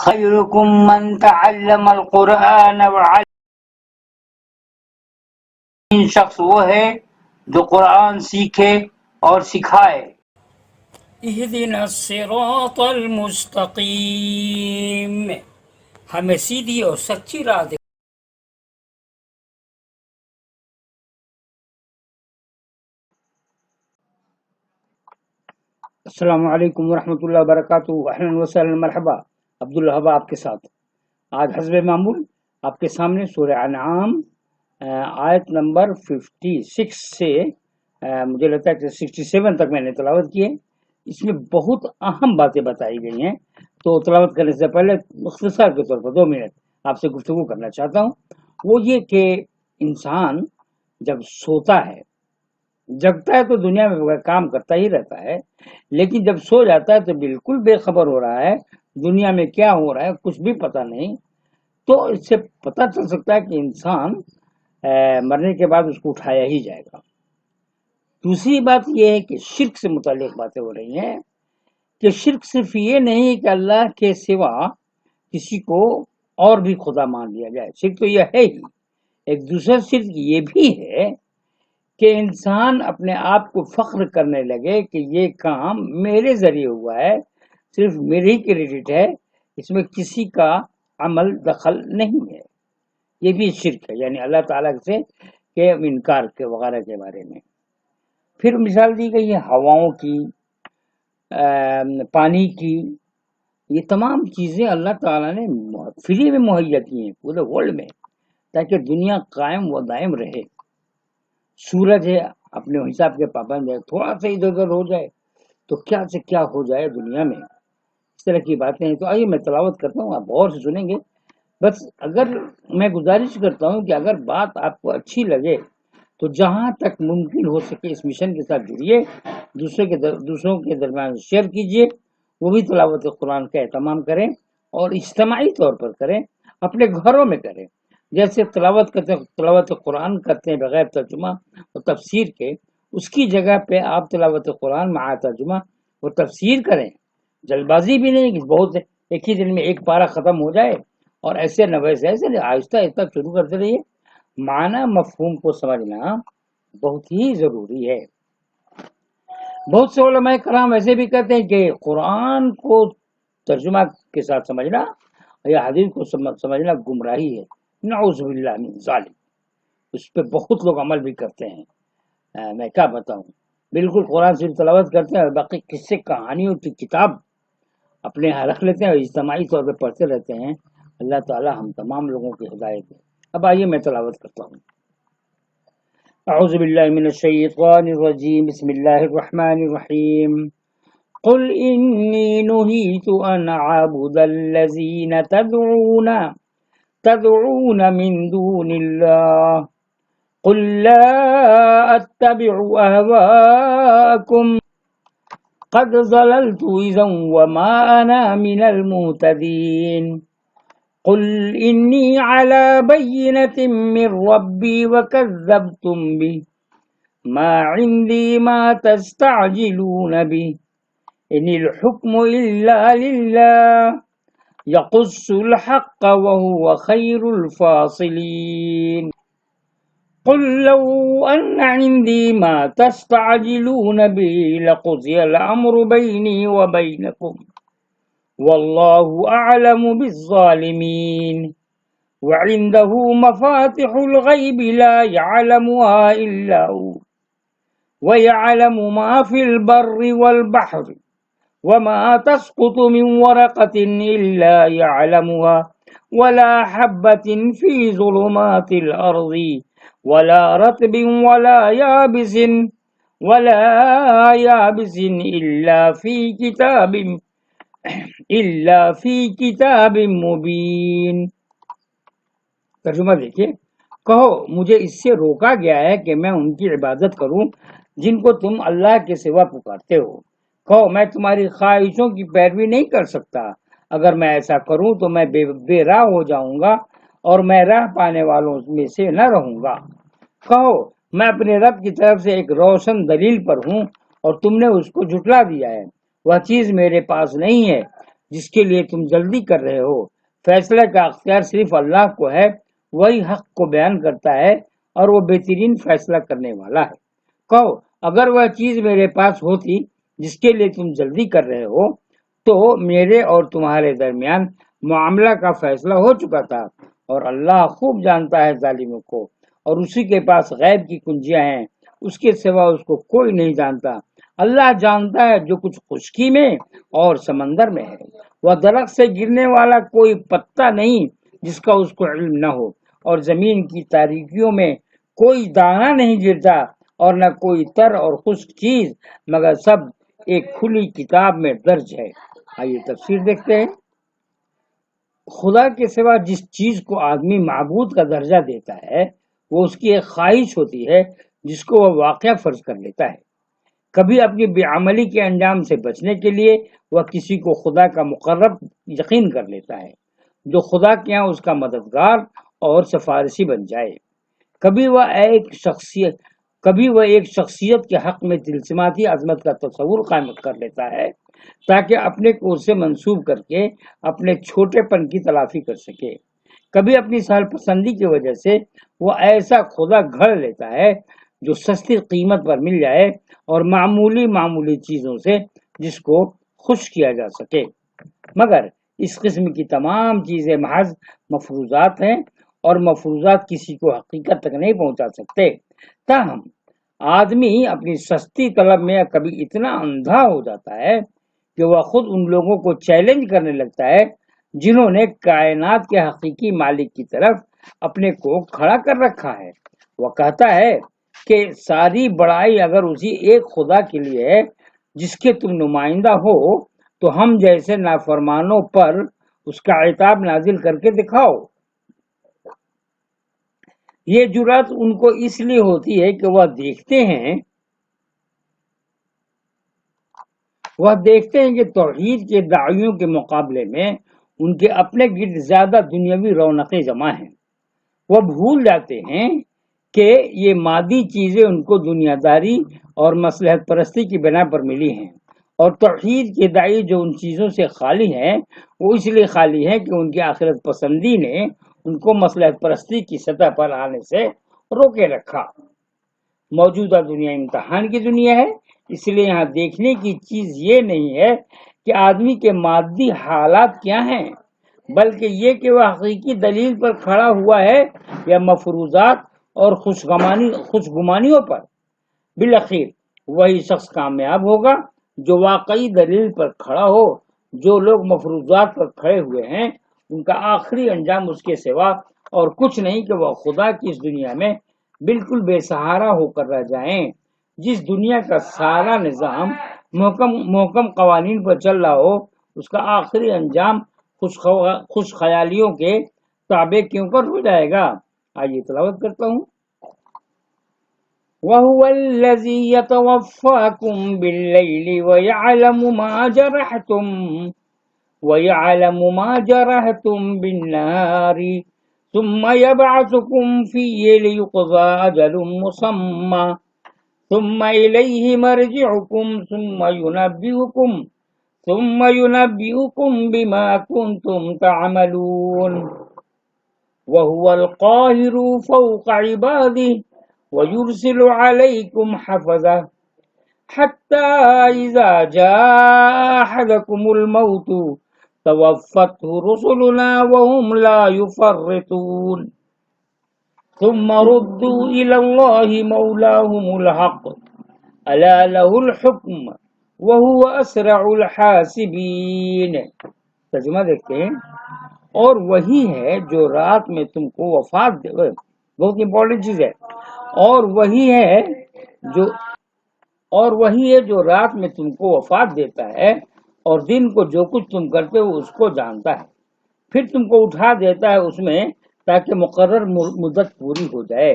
خیرکم من تعلم القرآن وعلم. شخص وہ ہے جو قرآن سیکھے اور سکھائے. اہدنا الصراط المستقیم، ہمیں سیدھی اور سچی راہ دے. السلام علیکم ورحمۃ اللہ وبرکاتہ. اہلا وسہلا مرحبا. عبدالوہاب آپ کے ساتھ. آج حسب معمول آپ کے سامنے سورہ انعام آیت نمبر 56 سے مجھے لگتا ہے کہ 67 تک میں نے تلاوت کی ہے. اس میں بہت اہم باتیں بتائی گئی ہیں، تو تلاوت کرنے سے پہلے مختصر کے طور پر 2 منٹ آپ سے گفتگو کرنا چاہتا ہوں. وہ یہ کہ انسان جب سوتا ہے، جگتا ہے تو دنیا میں کام کرتا ہی رہتا ہے، لیکن جب سو جاتا ہے تو بالکل بے خبر ہو رہا ہے، دنیا میں کیا ہو رہا ہے کچھ بھی پتہ نہیں. تو اس سے پتہ چل سکتا ہے کہ انسان مرنے کے بعد اس کو اٹھایا ہی جائے گا. دوسری بات یہ ہے کہ شرک سے متعلق باتیں ہو رہی ہیں کہ شرک صرف یہ نہیں کہ اللہ کے سوا کسی کو اور بھی خدا مان لیا جائے. شرک تو یہ ہے ہی. ایک دوسرا شرک یہ بھی ہے کہ انسان اپنے آپ کو فخر کرنے لگے کہ یہ کام میرے ذریعے ہوا ہے، صرف میرے ہی کریڈٹ ہے، اس میں کسی کا عمل دخل نہیں ہے. یہ بھی شرک ہے، یعنی اللہ تعالیٰ سے کے انکار کے وغیرہ کے بارے میں. پھر مثال دی گئی ہے ہواؤں کی، پانی کی. یہ تمام چیزیں اللہ تعالیٰ نے فری میں مہیا کی ہیں پورے ورلڈ میں، تاکہ دنیا قائم و دائم رہے. سورج ہے اپنے حساب کے پابند ہے، تھوڑا سا ادھر ادھر ہو جائے تو کیا سے کیا ہو جائے دنیا میں. اس طرح کی باتیں ہیں. تو آئیے میں تلاوت کرتا ہوں، آپ غور سے سنیں گے. بس اگر میں گزارش کرتا ہوں کہ اگر بات آپ کو اچھی لگے تو جہاں تک ممکن ہو سکے اس مشن کے ساتھ جڑیے، دوسروں کے درمیان شیئر کیجیے. وہ بھی تلاوت قرآن کا اہتمام کریں اور اجتماعی طور پر کریں، اپنے گھروں میں کریں. جیسے تلاوت قرآن کرتے ہیں بغیر ترجمہ اور تفسیر کے، اس کی جگہ پہ آپ تلاوت قرآن مع ترجمہ اور تفسیر کریں. جلد بازی بھی نہیں کہ بہت ایک ہی دن میں ایک پارہ ختم ہو جائے، اور ایسے نہ ویسے، ایسے آہستہ آہستہ شروع کرتے رہیے. معنی مفہوم کو سمجھنا بہت ہی ضروری ہے. بہت سے علماء کرام ایسے بھی کہتے ہیں کہ قرآن کو ترجمہ کے ساتھ سمجھنا یا حدیث کو سمجھنا گمراہی ہے. نعوذ باللہ من ذالک. اس پہ بہت لوگ عمل بھی کرتے ہیں. میں کیا بتاؤں، بالکل قرآن صرف تلاوت کرتے ہیں اور باقی قصے کہانیوں کی کتاب اپنے یہاں رکھ لیتے ہیں اور اجتماعی طور پہ پڑھتے رہتے ہیں. اللہ تعالی ہم تمام لوگوں کی ہدایت دے. اب آئیے میں تلاوت کرتا ہوں. اعوذ باللہ من الشیطان الرجیم. بسم اللہ الرحمن الرحیم. قل انی نہیت ان اعبد الذین تدعون من دون اللہ قل لا اتبع اہواءکم قد ضللت اذا وما انا من المہتدین. قل انی علی بینۃ من ربی وکذبتم بہ ما عندی ما تستعجلون بہ ان الحکم الا للہ یقص الحق وهو خیر الفاصلین. قل لو ان عندی ما تستعجلون به لقضی الامر بینی وبینکم واللہ اعلم بالظالمین وعنده مفاتح الغیب لا يعلمها الا هو ويعلم ما في البر والبحر وما تسقط من ورقة إلا يعلمها ولا حبة في ظلمات الأرض ولا رطب ولا يابس إلا في كتاب مبين. ترجمہ دیکھیے. کہو مجھے اس سے روکا گیا ہے کہ میں ان کی عبادت کروں جن کو تم اللہ کے سوا پکارتے ہو. کہو میں تمہاری خواہشوں کی پیروی نہیں کر سکتا. اگر میں ایسا کروں تو میں بے راہ ہو جاؤں گا اور میں راہ پانے والوں میں سے نہ رہوں گا. کہو میں اپنے رب کی طرف سے ایک روشن دلیل پر ہوں اور تم نے اس کو جھٹلا دیا ہے. وہ چیز میرے پاس نہیں ہے جس کے لیے تم جلدی کر رہے ہو، فیصلے کا اختیار صرف اللہ کو ہے، وہی حق کو بیان کرتا ہے اور وہ بہترین فیصلہ کرنے والا ہے۔ کہو اگر وہ چیز میرے پاس ہوتی جس کے لیے تم جلدی کر رہے ہو تو میرے اور تمہارے درمیان معاملہ کا فیصلہ ہو چکا تھا، اور اللہ خوب جانتا ہے ظالموں کو، اور اسی کے پاس غیب کی کنجیاں ہیں، اس کے سوا اس کو کوئی نہیں جانتا۔ اللہ جانتا ہے جو کچھ خشکی میں اور سمندر میں ہے۔ وہ درخت سے گرنے والا کوئی پتا نہیں جس کا اس کو علم نہ ہو، اور زمین کی تاریکیوں میں کوئی دانہ نہیں گرتا، اور نہ کوئی تر اور خشک چیز، مگر سب ایک کھلی کتاب میں درج ہے۔ آئیے تفسیر دیکھتے ہیں۔ خدا کے سوا جس چیز کو آدمی معبود کا درجہ دیتا ہے وہ اس کی ایک خواہش ہوتی ہے جس کو وہ واقعہ فرض کر لیتا ہے۔ کبھی اپنی بے عملی کے انجام سے بچنے کے لیے وہ کسی کو خدا کا مقرب یقین کر لیتا ہے جو خدا کے ہاں اس کا مددگار اور سفارشی بن جائے۔ کبھی وہ ایک شخصیت کے حق میں تلسماتی عظمت کا تصور قائم کر لیتا ہے تاکہ اپنے کو اسے منسوب کر کے اپنے چھوٹے پن کی تلافی کر سکے۔ کبھی اپنی سہل پسندی کی وجہ سے وہ ایسا خدا گھڑ لیتا ہے جو سستی قیمت پر مل جائے اور معمولی چیزوں سے جس کو خوش کیا جا سکے۔ مگر اس قسم کی تمام چیزیں محض مفروضات ہیں، اور مفروضات کسی کو حقیقت تک نہیں پہنچا سکتے۔ تاہم آدمی اپنی سستی طلب میں کبھی اتنا اندھا ہو جاتا ہے کہ وہ خود ان لوگوں کو چیلنج کرنے لگتا ہے جنہوں نے کائنات کے حقیقی مالک کی طرف اپنے کو کھڑا کر رکھا ہے۔ وہ کہتا ہے کہ ساری بڑائی اگر اسی ایک خدا کے لیے ہے جس کے تم نمائندہ ہو تو ہم جیسے نافرمانوں پر اس کا عتاب نازل کر کے دکھاؤ۔ یہ جرات ان کو اس لیے ہوتی ہے کہ وہ دیکھتے ہیں کہ توحید کے دعویوں کے مقابلے میں ان کے اپنے گرد زیادہ دنیاوی رونقیں جمع ہیں۔ وہ بھول جاتے ہیں کہ یہ مادی چیزیں ان کو دنیا داری اور مصلحت پرستی کی بنا پر ملی ہیں، اور توحید کے داعی جو ان چیزوں سے خالی ہیں وہ اس لیے خالی ہیں کہ ان کی آخرت پسندی نے ان کو مصلحت پرستی کی سطح پر آنے سے روکے رکھا۔ موجودہ دنیا امتحان کی دنیا ہے، اس لیے یہاں دیکھنے کی چیز یہ نہیں ہے کہ آدمی کے مادی حالات کیا ہیں، بلکہ یہ کہ وہ حقیقی دلیل پر کھڑا ہوا ہے یا مفروضات اور خوشگمانیوں پر۔ بالآخر وہی شخص کامیاب ہوگا جو واقعی دلیل پر کھڑا ہو۔ جو لوگ مفروضات پر کھڑے ہوئے ہیں ان کا آخری انجام اس کے سوا اور کچھ نہیں کہ وہ خدا کی اس دنیا میں بالکل بے سہارا ہو کر رہ جائیں۔ جس دنیا کا سارا نظام محکم قوانین پر چل رہا ہو اس کا آخری انجام خوش خیالیوں کے تابع کیوں کر ہو جائے گا۔ آئیے تلاوت کرتا ہوں۔ وَهُوَ الَّذِي يَتَوَفَّاكُم بِاللَّيْلِ وَيَعْلَمُ مَا جَرَحْتُم بِالنَّهَارِ ثُمَّ يَبْعَثُكُم فِيهِ لِيُقْضَىٰ أَجَلٌ مُّسَمًّى ثُمَّ إِلَيْهِ مَرْجِعُكُمْ ثُمَّ يُنَبِّئُكُم بِمَا كُنتُمْ تَعْمَلُونَ وَهُوَ الْقَاهِرُ فَوْقَ عِبَادِهِ وَيُرْسِلُ عَلَيْكُمْ حَفَظَةً حَتَّىٰ إِذَا جَاءَ أَحَدَكُمُ الْمَوْتُ تَوَفَّتْهُ رُسُلُنَا وَهُمْ لَا يُفَرِّطُونَ ثُمَّ رُدُّوا إِلَى اللَّهِ مَوْلَاهُمُ الْحَقِّ أَلَا لَهُ الْحُكْمُ وَهُوَ أَسْرَعُ الْحَاسِبِينَ۔ ترجمہ دیکھتے ہیں۔ اور وہی ہے جو رات میں تم کو وفات دے، بہت امپورٹنٹ چیز ہے، اور وہی ہے جو رات میں تم کو وفات دیتا ہے اور دن کو جو کچھ تم کرتے ہو اس کو جانتا ہے، پھر تم کو اٹھا دیتا ہے اس میں تاکہ مقرر مدت پوری ہو جائے،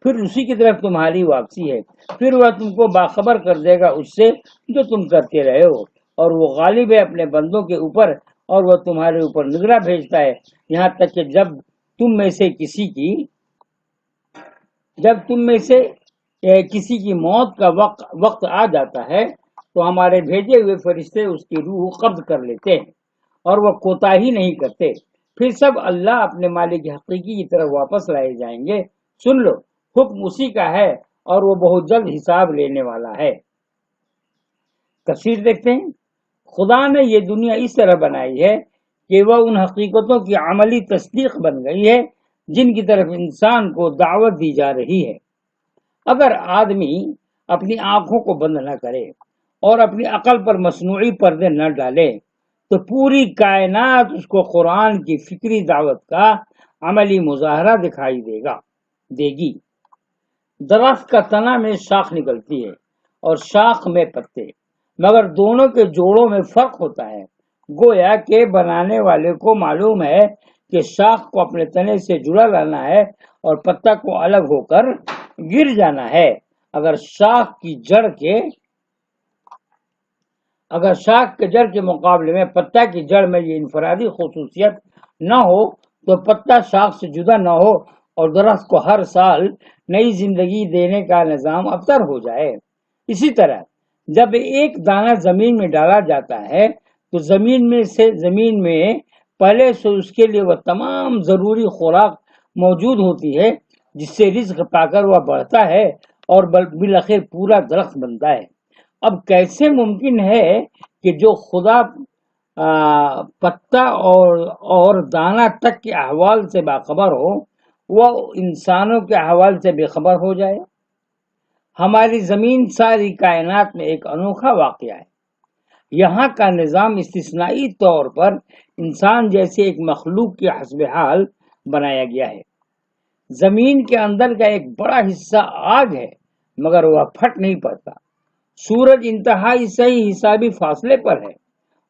پھر اسی کی طرف تمہاری واپسی ہے، پھر وہ تم کو باخبر کر دے گا اس سے جو تم کرتے رہے ہو، اور وہ غالب ہے اپنے بندوں کے اوپر، اور وہ تمہارے اوپر نگراں بھیجتا ہے، یہاں تک کہ جب تم میں سے کسی کی موت کا وقت آ جاتا ہے تو ہمارے بھیجے ہوئے فرشتے اس کی روح قبض کر لیتے ہیں، اور وہ کوتاہی نہیں کرتے، پھر سب اللہ اپنے مالک حقیقی کی طرف واپس لائے جائیں گے۔ سن لو، حکم اسی کا ہے اور وہ بہت جلد حساب لینے والا ہے۔ تفسیر دیکھتے ہیں۔ خدا نے یہ دنیا اس طرح بنائی ہے کہ وہ ان حقیقتوں کی عملی تصدیق بن گئی ہے جن کی طرف انسان کو دعوت دی جا رہی ہے۔ اگر آدمی اپنی آنکھوں کو بند نہ کرے اور اپنی عقل پر مصنوعی پردے نہ ڈالے تو پوری کائنات اس کو قرآن کی فکری دعوت کا عملی مظاہرہ دکھائی دے گی۔ درخت کا تنا میں شاخ نکلتی ہے اور شاخ میں پتے، مگر دونوں کے جوڑوں میں فرق ہوتا ہے۔ گویا کہ بنانے والے کو معلوم ہے کہ شاخ کو اپنے تنے سے جڑا لانا ہے اور پتا کو الگ ہو کر گر جانا ہے۔ اگر شاخ کے جڑ کے مقابلے میں پتا کی جڑ میں یہ انفرادی خصوصیت نہ ہو تو پتا شاخ سے جدا نہ ہو اور درخت کو ہر سال نئی زندگی دینے کا نظام ابتر ہو جائے۔ اسی طرح جب ایک دانہ زمین میں ڈالا جاتا ہے تو زمین میں پہلے سے اس کے لیے وہ تمام ضروری خوراک موجود ہوتی ہے جس سے رزق پا کر وہ بڑھتا ہے اور بالآخر پورا درخت بنتا ہے۔ اب کیسے ممکن ہے کہ جو خدا پتا اور دانہ تک کے احوال سے باخبر ہو وہ انسانوں کے احوال سے بے خبر ہو جائے؟ ہماری زمین ساری کائنات میں ایک انوکھا واقعہ ہے۔ یہاں کا نظام استثنائی طور پر انسان جیسے ایک مخلوق کے حسب حال بنایا گیا ہے۔ زمین کے اندر کا ایک بڑا حصہ آگ ہے مگر وہ پھٹ نہیں پڑتا۔ سورج انتہائی صحیح حسابی فاصلے پر ہے،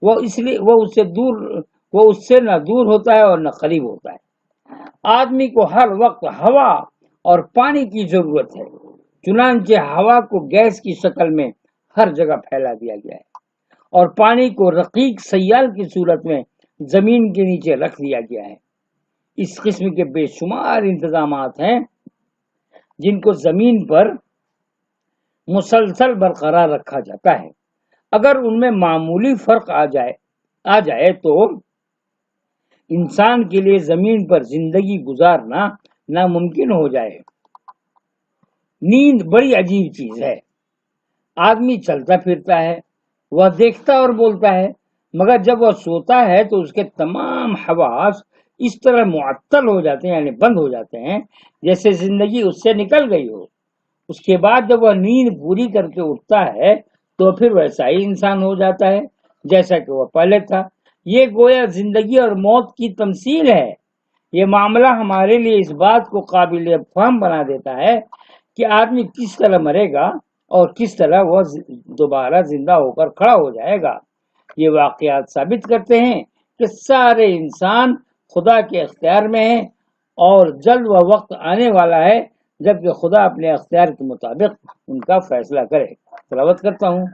وہ اس سے نہ دور ہوتا ہے اور نہ قریب ہوتا ہے۔ آدمی کو ہر وقت ہوا اور پانی کی ضرورت ہے، چنانچہ ہوا کو گیس کی شکل میں ہر جگہ پھیلا دیا گیا ہے اور پانی کو رقیق سیال کی صورت میں زمین کے نیچے رکھ دیا گیا ہے۔ اس قسم کے بے شمار انتظامات ہیں جن کو زمین پر مسلسل برقرار رکھا جاتا ہے۔ اگر ان میں معمولی فرق آ جائے تو انسان کے لیے زمین پر زندگی گزارنا ناممکن ہو جائے۔ نیند بڑی عجیب چیز ہے۔ آدمی چلتا پھرتا ہے، وہ دیکھتا اور بولتا ہے، مگر جب وہ سوتا ہے تو اس کے تمام حواس اس طرح معطل ہو جاتے ہیں، یعنی بند ہو جاتے ہیں، جیسے زندگی اس سے نکل گئی ہو۔ اس کے بعد جب وہ نیند پوری کر کے اٹھتا ہے تو پھر ویسا ہی انسان ہو جاتا ہے جیسا کہ وہ پہلے تھا۔ یہ گویا زندگی اور موت کی تمثیل ہے۔ یہ معاملہ ہمارے لیے اس بات کو قابل فہم بنا دیتا ہے کہ آدمی کس طرح مرے گا اور کس طرح وہ دوبارہ زندہ ہو کر کھڑا ہو جائے گا۔ یہ واقعات ثابت کرتے ہیں کہ سارے انسان خدا کے اختیار میں ہیں اور جلد وہ وقت آنے والا ہے جبکہ خدا اپنے اختیار کے مطابق ان کا فیصلہ کرے۔ تلاوت کرتا ہوں۔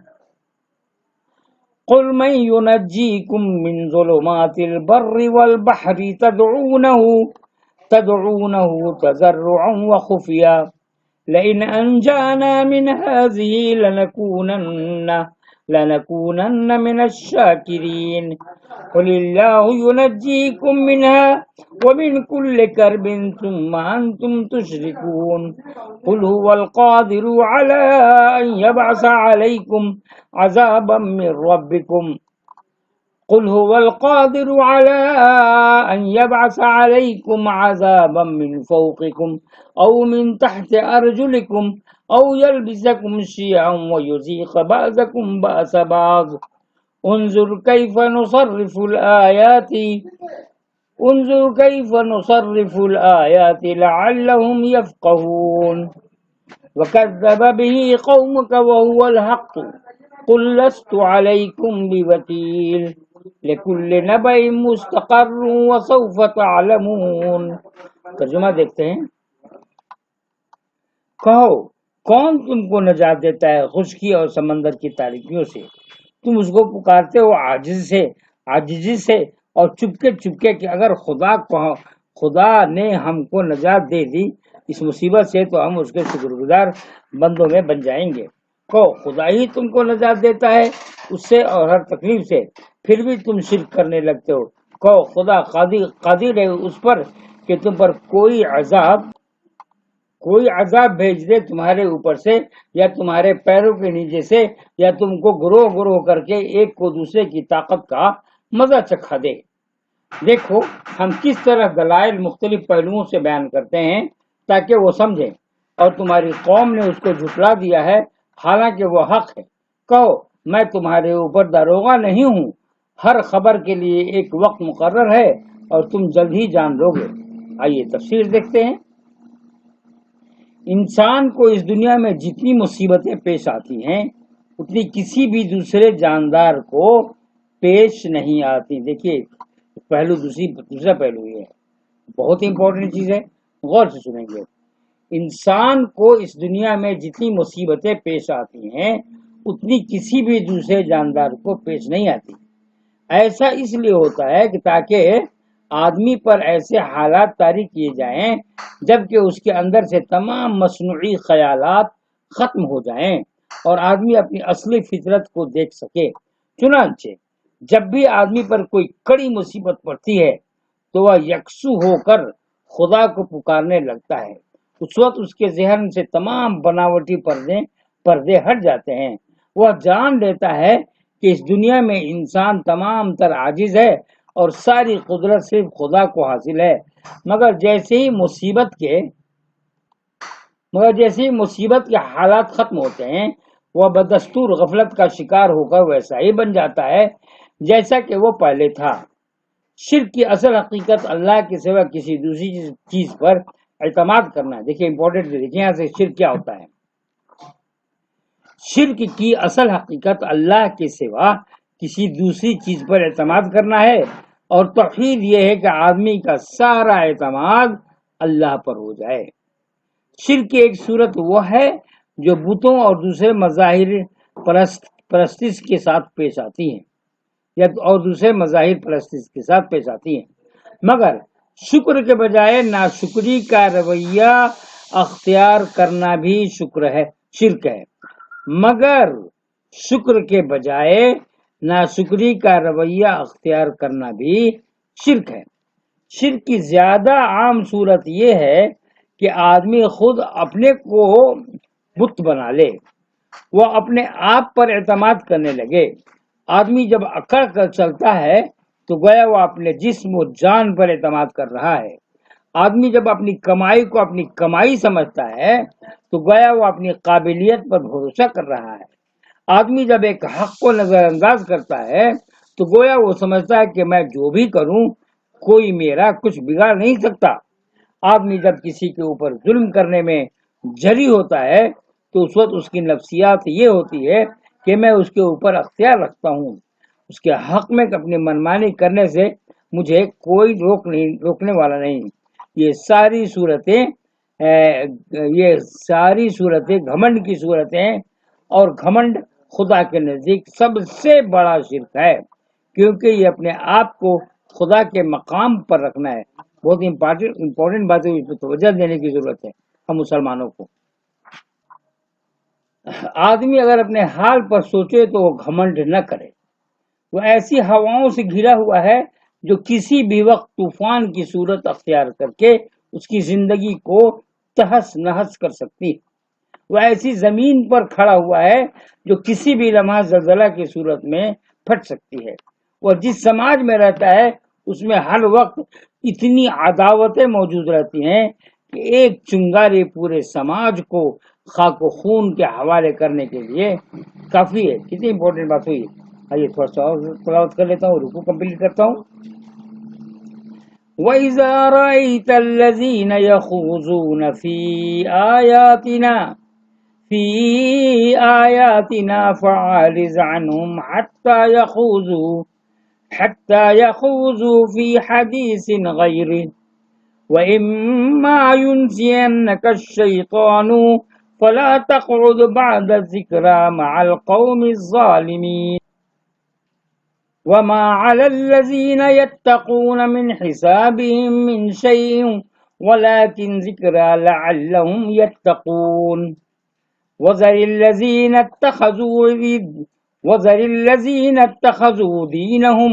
قل من ينجيكم من ظلمات البر والبحر تدعونه تضرعا وخفيا لئن أنجانا من هذه لنكونن من الشاكرين قل الله ينجيكم منها ومن كل كرب ثم أنتم تشركون قل هو القادر على أن يبعث عليكم عذابا من ربكم قل هو القادر على أن يبعث عليكم عذابا من فوقكم أو من تحت أرجلكم أو يلبسكم شيعا ويذيق بعضكم بأس بعض انظر كيف نصرف الآيات لعلهم يفقهون وكذب به قومك وهو الحق قل لست عليكم بوكيل لكل نبأ مستقر وسوف تعلمون۔ ترجمہ دیکھتے ہیں۔ کہو کون تم کو نجات دیتا ہے خشکی اور سمندر کی تاریکیوں سے؟ تم اس کو پکارتے ہو عاجزی سے اور چپکے کہ اگر خدا نے ہم کو نجات دے دی اس مصیبت سے تو ہم اس کے شکر گزار بندوں میں بن جائیں گے۔ کہو خدا ہی تم کو نجات دیتا ہے اس سے اور ہر تکلیف سے، پھر بھی تم شرک کرنے لگتے ہو. کہو خدا قادر ہے اس پر کہ تم پر کوئی عذاب بھیج دے تمہارے اوپر سے یا تمہارے پیروں کے نیچے سے، یا تم کو گروہ گروہ کر کے ایک کو دوسرے کی طاقت کا مزہ چکھا دے. دیکھو ہم کس طرح دلائل مختلف پہلوؤں سے بیان کرتے ہیں تاکہ وہ سمجھیں، اور تمہاری قوم نے اس کو جھٹلا دیا ہے حالانکہ وہ حق ہے. کہو میں تمہارے اوپر داروغہ نہیں ہوں، ہر خبر کے لیے ایک وقت مقرر ہے اور تم جلد ہی جان لو گے. آئیے تفسیر دیکھتے ہیں. انسان کو اس دنیا میں جتنی مصیبتیں پیش آتی ہیں اتنی کسی بھی دوسرے جاندار کو پیش نہیں آتی. دیکھیے دوسرا پہلو یہ ہے، بہت امپورٹنٹ چیز ہے، غور سے سنیں گے. انسان کو اس دنیا میں جتنی مصیبتیں پیش آتی ہیں اتنی کسی بھی دوسرے جاندار کو پیش نہیں آتی. ایسا اس لیے ہوتا ہے کہ تاکہ آدمی پر ایسے حالات طاری کیے جائیں جبکہ اس کے اندر سے تمام مصنوعی خیالات ختم ہو جائیں اور آدمی اپنی اصلی فطرت کو دیکھ سکے. چنانچہ جب بھی آدمی پر کوئی کڑی مصیبت پڑتی ہے تو وہ یکسو ہو کر خدا کو پکارنے لگتا ہے. اس وقت اس کے ذہن سے تمام بناوٹی پردے ہٹ جاتے ہیں. وہ جان لیتا ہے کہ اس دنیا میں انسان تمام تر عاجز ہے اور ساری قدرت صرف خدا کو حاصل ہے. مگر جیسے ہی مصیبت کے حالات ختم ہوتے ہیں وہ بدستور غفلت کا شکار ہو کر ویسا ہی بن جاتا ہے جیسا کہ وہ پہلے تھا. شرک کی اصل حقیقت اللہ کے سوا کسی دوسری چیز پر اعتماد کرنا ہے. دیکھیں امپورٹنٹ، دیکھیں یہاں سے شرک کیا ہوتا ہے. شرک کی اصل حقیقت اللہ کے سوا کسی دوسری چیز پر اعتماد کرنا ہے، اور توحید یہ ہے کہ آدمی کا سارا اعتماد اللہ پر ہو جائے. شرک کی ایک صورت وہ ہے جو بتوں اور دوسرے مظاہر پرستش کے ساتھ پیش آتی ہیں مگر شکر کے بجائے ناشکری کا رویہ اختیار کرنا بھی شرک ہے. مگر شکر کے بجائے ناشکری کا رویہ اختیار کرنا بھی شرک ہے. شرک کی زیادہ عام صورت یہ ہے کہ آدمی خود اپنے کو بت بنا لے، وہ اپنے آپ پر اعتماد کرنے لگے. آدمی جب اکڑ کر چلتا ہے تو گویا وہ اپنے جسم و جان پر اعتماد کر رہا ہے. آدمی جب اپنی کمائی کو اپنی کمائی سمجھتا ہے تو گویا وہ اپنی قابلیت پر بھروسہ کر رہا ہے. آدمی جب ایک حق کو نظر انداز کرتا ہے تو گویا وہ سمجھتا ہے کہ میں جو بھی کروں کوئی میرا کچھ بگاڑ نہیں سکتا. آدمی جب کسی کے اوپر ظلم کرنے میں جری ہوتا ہے تو اس وقت اس کی نفسیات یہ ہوتی ہے کہ میں اس کے اوپر اختیار رکھتا ہوں، اس کے حق میں اپنی منمانی کرنے سے مجھے کوئی روکنے والا نہیں. یہ ساری صورتیں گھمنڈ کی صورتیں، اور گھمنڈ خدا کے نزدیک سب سے بڑا شرک ہے کیونکہ یہ اپنے آپ کو خدا کے مقام پر رکھنا ہے. بہت امپورٹنٹ بات ہے، اس پہ توجہ دینے کی ضرورت ہے ہم مسلمانوں کو. آدمی اگر اپنے حال پر سوچے تو وہ گھمنڈ نہ کرے. وہ ایسی ہواؤں سے گھرا ہوا ہے جو کسی بھی وقت طوفان کی صورت اختیار کر کے اس کی زندگی کو تہس نہس کر سکتی. وہ ایسی زمین پر کھڑا ہوا ہے جو کسی بھی لمحہ زلزلہ کی صورت میں پھٹ سکتی ہے. وہ جس سماج میں رہتا ہے اس میں ہر وقت اتنی عداوتیں موجود رہتی ہیں کہ ایک چنگاری پورے سماج کو خاک و خون کے حوالے کرنے کے لیے کافی ہے. کتنی امپورٹنٹ بات ہوئی. آئیے تھوڑا سا اور تلاوت کر لیتا ہوں، رکوع کمپلیٹ کرتا ہوں. وَإِذَا رَأَيْتَ الَّذِينَ يَخُوضُونَ فِي آيَاتِنَا فَأَعْرِضْ عَنْهُمْ حَتَّى يَخُوضُوا فِي حَدِيثٍ غَيْرِهِ وَإِمَّا يُنْسِيَنَّكَ الشَّيْطَانُ فَلَا تَقْعُدْ بَعْدَ الذِّكْرَى مَعَ الْقَوْمِ الظَّالِمِينَ. وَمَا عَلَى الَّذِينَ يَتَّقُونَ مِنْ حِسَابِهِمْ مِنْ شَيْءٍ وَلَكِنْ ذِكْرَى لَعَلَّهُمْ يَتَّقُونَ. وَذَرِ الَّذِينَ اتَّخَذُوا وذر الذين اتخذوا دينهم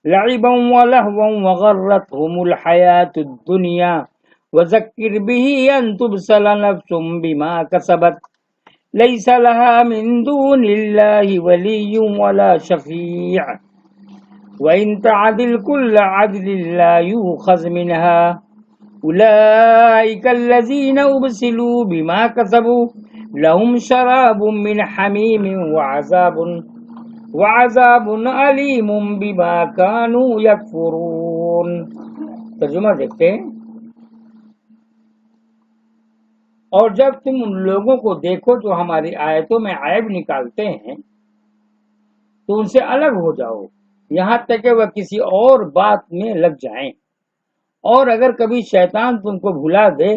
لعبا ولهوا وغرتهم الحياة الدنيا وذكر به أن تبصر نفس بما كسبت ليس لها من دون الله ولي ولا شفيع وإن تعدل كل عدل لا يؤخذ منها أولئك الذين أبسلوا بما كسبوا لهم شراب من حميم وعذاب علیم بما كانوا یکفرون۔ ترجمہ دیکھتے ہیں۔ اور جب تم ان لوگوں کو دیکھو جو ہماری آیتوں میں عیب نکالتے ہیں تو ان سے الگ ہو جاؤ یہاں تک کہ وہ کسی اور بات میں لگ جائیں، اور اگر کبھی شیطان تم کو بھلا دے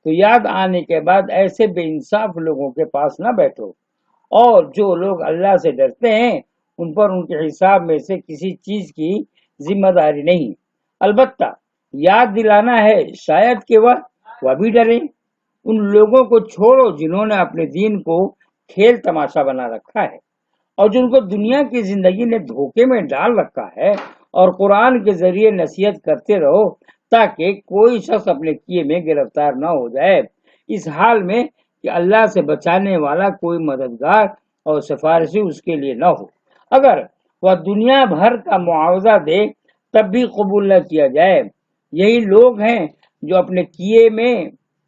تو یاد آنے کے بعد ایسے بے انصاف لوگوں کے پاس نہ بیٹھو، اور جو لوگ اللہ سے ڈرتے ہیں ان پر ان کے حساب میں سے کسی چیز کی ذمہ داری نہیں، البتہ یاد دلانا ہے شاید کہ وہ بھی ڈرے۔ ان لوگوں کو چھوڑو جنہوں نے اپنے دین کو کھیل تماشا بنا رکھا ہے اور جن کو دنیا کی زندگی نے دھوکے میں ڈال رکھا ہے، اور قرآن کے ذریعے نصیحت کرتے رہو تاکہ کوئی شخص اپنے کیے میں گرفتار نہ ہو جائے، اس حال میں کہ اللہ سے بچانے والا کوئی مددگار اور سفارشی اس کے لیے نہ ہو۔ اگر وہ دنیا بھر کا معاوضہ دے تب بھی قبول نہ کیا جائے۔ یہی لوگ ہیں جو اپنے کیے میں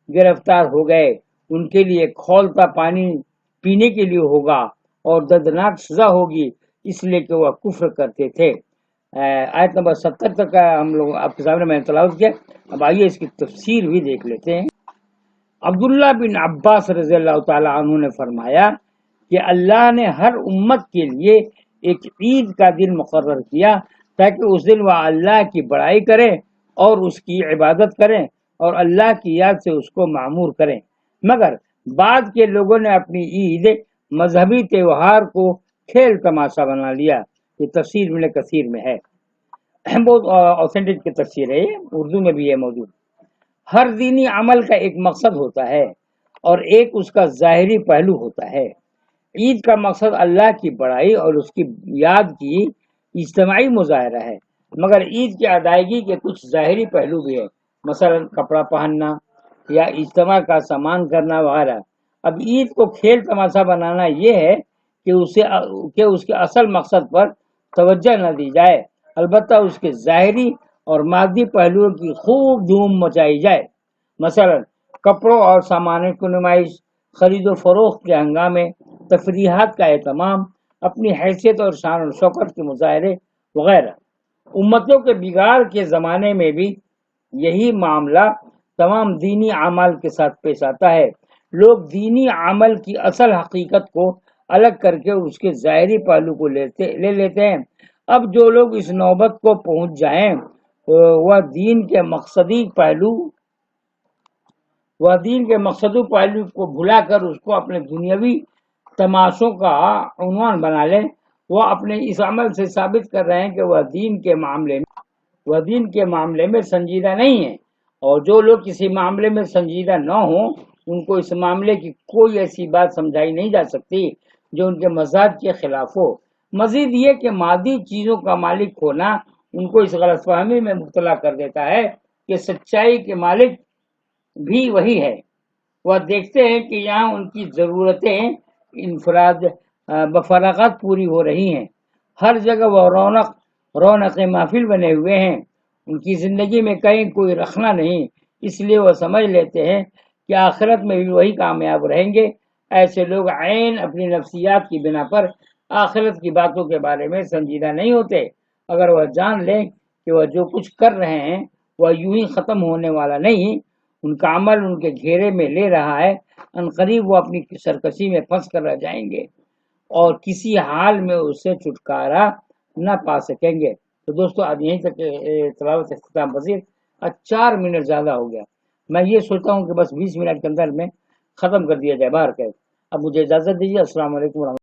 گرفتار ہو گئے، ان کے لیے کھولتا پانی پینے کے لیے ہوگا اور دردناک سزا ہوگی، اس لیے کہ وہ کفر کرتے تھے۔ آیت نمبر 70 تک کا ہم لوگ آپ کے سامنے میں نے تلاوت کیا۔ اب آئیے اس کی تفسیر بھی دیکھ لیتے ہیں۔ عبداللہ بن عباس رضی اللہ تعالیٰ عنہ نے فرمایا کہ اللہ نے ہر امت کے لیے ایک عید کا دن مقرر کیا تاکہ اس دن وہ اللہ کی بڑائی کریں اور اس کی عبادت کریں اور اللہ کی یاد سے اس کو معمور کریں، مگر بعد کے لوگوں نے اپنی عید مذہبی تہوار کو کھیل تماشا بنا لیا۔ یہ تفسیر ابن کثیر میں ہے، بہت اوتھینٹک کی تفسیر ہے، اردو میں بھی ہے موجود۔ ہر دینی عمل کا ایک مقصد ہوتا ہے اور ایک اس کا ظاہری پہلو ہوتا ہے۔ عید کا مقصد اللہ کی بڑائی اور اس کی یاد کی اجتماعی مظاہرہ ہے، مگر عید کی ادائیگی کے کچھ ظاہری پہلو بھی ہیں، مثلا کپڑا پہننا یا اجتماع کا سامان کرنا وغیرہ۔ اب عید کو کھیل تماشا بنانا یہ ہے کہ اس کے اصل مقصد پر توجہ نہ دی جائے، البتہ اس کے ظاہری اور مادی پہلوؤں کی خوب دھوم مچائی جائے، مثلا کپڑوں اور سامانوں کی نمائش، خرید و فروخت کے ہنگامے، تفریحات کا اہتمام، اپنی حیثیت اور شان و شوکت کے مظاہرے وغیرہ۔ امتوں کے بگاڑ کے زمانے میں بھی یہی معاملہ تمام دینی اعمال کے ساتھ پیش آتا ہے۔ لوگ دینی عمل کی اصل حقیقت کو الگ کر کے اس کے ظاہری پہلو کو لے لیتے ہیں۔ اب جو لوگ اس نوبت کو پہنچ جائیں وہ دین کے مقصدی پہلو کو بھلا کر اس کو اپنے دنیاوی تماشوں کا عنوان بنا لیں، وہ اپنے اس عمل سے ثابت کر رہے ہیں کہ وہ دین کے معاملے میں سنجیدہ نہیں ہیں، اور جو لوگ کسی معاملے میں سنجیدہ نہ ہوں ان کو اس معاملے کی کوئی ایسی بات سمجھائی نہیں جا سکتی جو ان کے مزاج کے خلاف ہو۔ مزید یہ کہ مادی چیزوں کا مالک ہونا ان کو اس غلط فہمی میں مبتلا کر دیتا ہے کہ سچائی کے مالک بھی وہی ہے۔ وہ دیکھتے ہیں کہ یہاں ان کی ضرورتیں بفراغت پوری ہو رہی ہیں، ہر جگہ وہ رونق محفل بنے ہوئے ہیں، ان کی زندگی میں کہیں کوئی رکھنا نہیں، اس لیے وہ سمجھ لیتے ہیں کہ آخرت میں بھی وہی کامیاب رہیں گے۔ ایسے لوگ عین اپنی نفسیات کی بنا پر آخرت کی باتوں کے بارے میں سنجیدہ نہیں ہوتے۔ اگر وہ جان لیں کہ وہ جو کچھ کر رہے ہیں وہ یوں ہی ختم ہونے والا نہیں، ان کا عمل ان کے گھیرے میں لے رہا ہے، عنقریب وہ اپنی سرکشی میں پھنس کر رہ جائیں گے اور کسی حال میں اس سے چھٹکارا نہ پا سکیں گے۔ تو دوستو اب یہیں تک تلاوت اختتام پذیر، 4 منٹ زیادہ ہو گیا، میں یہ سوچتا ہوں کہ بس 20 منٹ کے اندر میں ختم کر دیا جائے باہر کے۔ اب مجھے اجازت دیجیے، السلام علیکم ورحمۃ اللہ۔